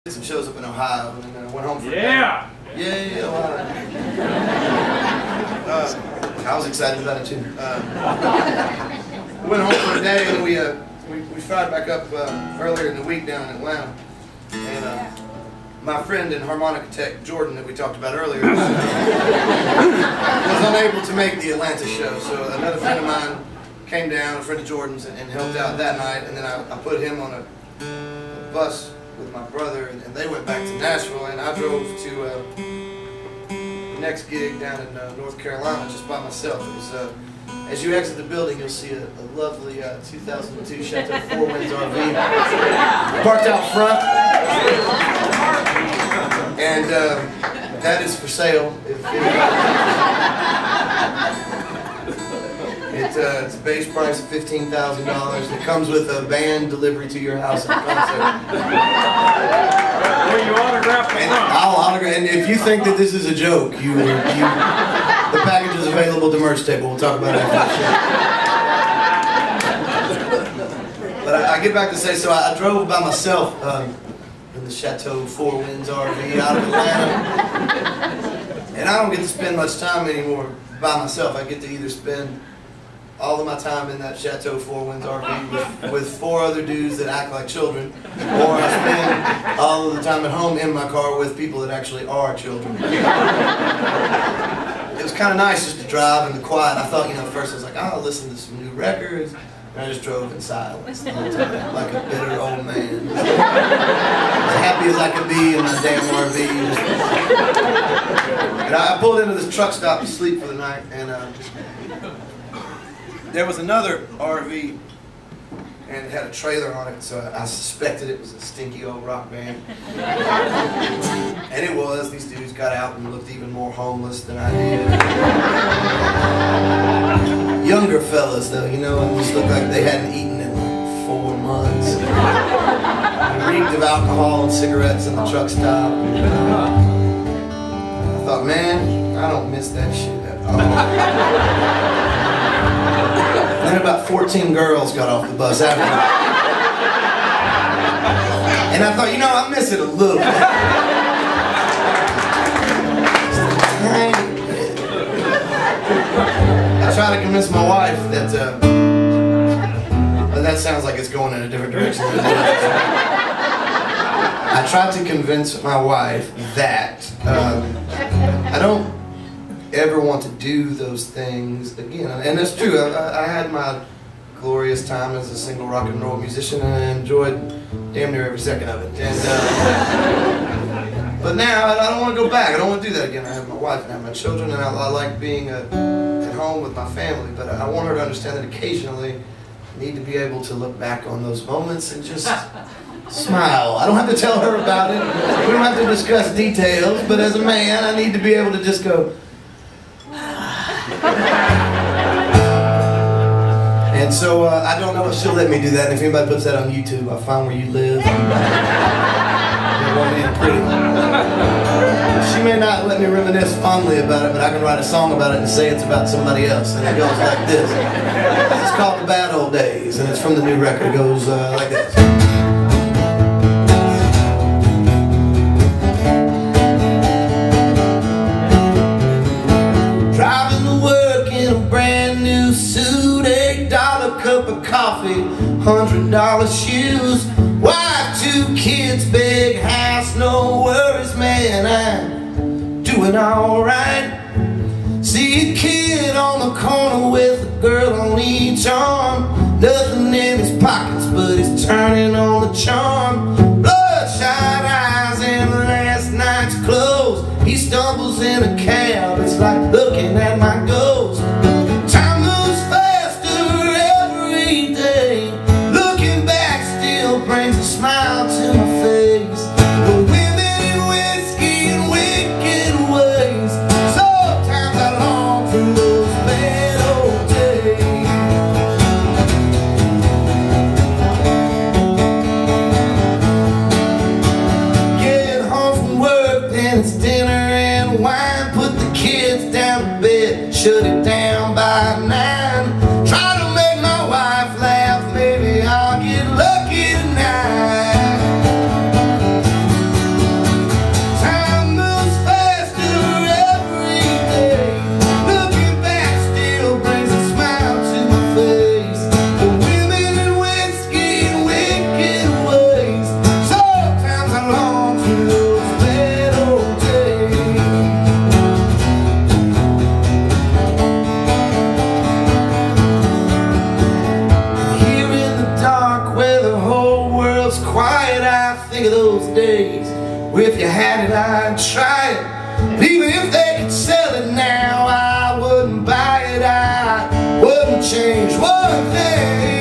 Some shows up in Ohio, and then went home for Yeah! Yeah, Ohio. I was excited about it too. Went home for a day, and we fired back up earlier in the week down in Atlanta. And my friend and harmonica tech Jordan that we talked about earlier was unable to make the Atlanta show. So another friend of mine came down, a friend of Jordan's, and helped out that night. And then I put him on a bus with my brother, and they went back to Nashville, and I drove to the next gig down in North Carolina just by myself. It was, as you exit the building, you'll see a lovely 2002 Chateau 4 Winds RV parked out front, and that is for sale. It's a base price of $15,000. It comes with a band delivery to your house at concert. Well, you autograph the front. I'll autograph. And if you think that this is a joke, the package is available to merch table. We'll talk about it after the show. But I get back to say, so I drove by myself in the Chateau 4 Winds RV out of Atlanta, and I don't get to spend much time anymore by myself. I get to either spend all of my time in that Chateau 4 Winds RV with 4 other dudes that act like children, or I spend all of the time at home in my car with people that actually are children. It was kind of nice just to drive in the quiet. I thought, at first I was like, I'll listen to some new records, and I just drove in silence the whole time, like a bitter old man. As happy as I could be in my damn RV. And I pulled into this truck stop to sleep for the night, and there was another RV, and it had a trailer on it, so I suspected it was a stinky old rock band. And it was. These dudes got out and looked even more homeless than I did. Younger fellas, though, and just looked like they hadn't eaten in like 4 months. It reeked of alcohol and cigarettes in the truck stop. I thought, man, I don't miss that shit at all. And then about 14 girls got off the bus after that. And I thought, I miss it a little bit. I tried to convince my wife that, that sounds like it's going in a different direction. I tried to convince my wife that I don't ever want to do those things again, and that's true. I had my glorious time as a single rock and roll musician, and I enjoyed damn near every second of it. And but now I don't want to go back. I don't want to do that again. I have my wife and I have my children, and I like being at home with my family. But I want her to understand that occasionally I need to be able to look back on those moments and just smile. I don't have to tell her about it. We don't have to discuss details. But as a man, I need to be able to just go. And so I don't know if she'll let me do that, and if anybody puts that on YouTube, I'll find where you live. She may not let me reminisce fondly about it, but I can write a song about it and say it's about somebody else, and it goes like this. It's called The Bad Old Days, and it's from the new record. It goes like this. Cup of coffee, $100 shoes, wife, 2 kids, big house, no worries, man, I'm doing alright. See a kid on the corner with a girl on each arm, nothing in his pockets, but he's turning on the charm. Bloodshot eyes and last night's clothes, he stumbles in a cab, it's like looking at my ghost. Brings a smile to my face. The women in whiskey and wicked ways. Sometimes I long for those bad old days. Get home from work, then it's dinner and wine. Put the kids down to bed, shut it down by 9. Try to make my wife laugh, maybe I'll get lucky. days. If you had it, I'd try it. Even if they could sell it now, I wouldn't buy it. I wouldn't change one thing.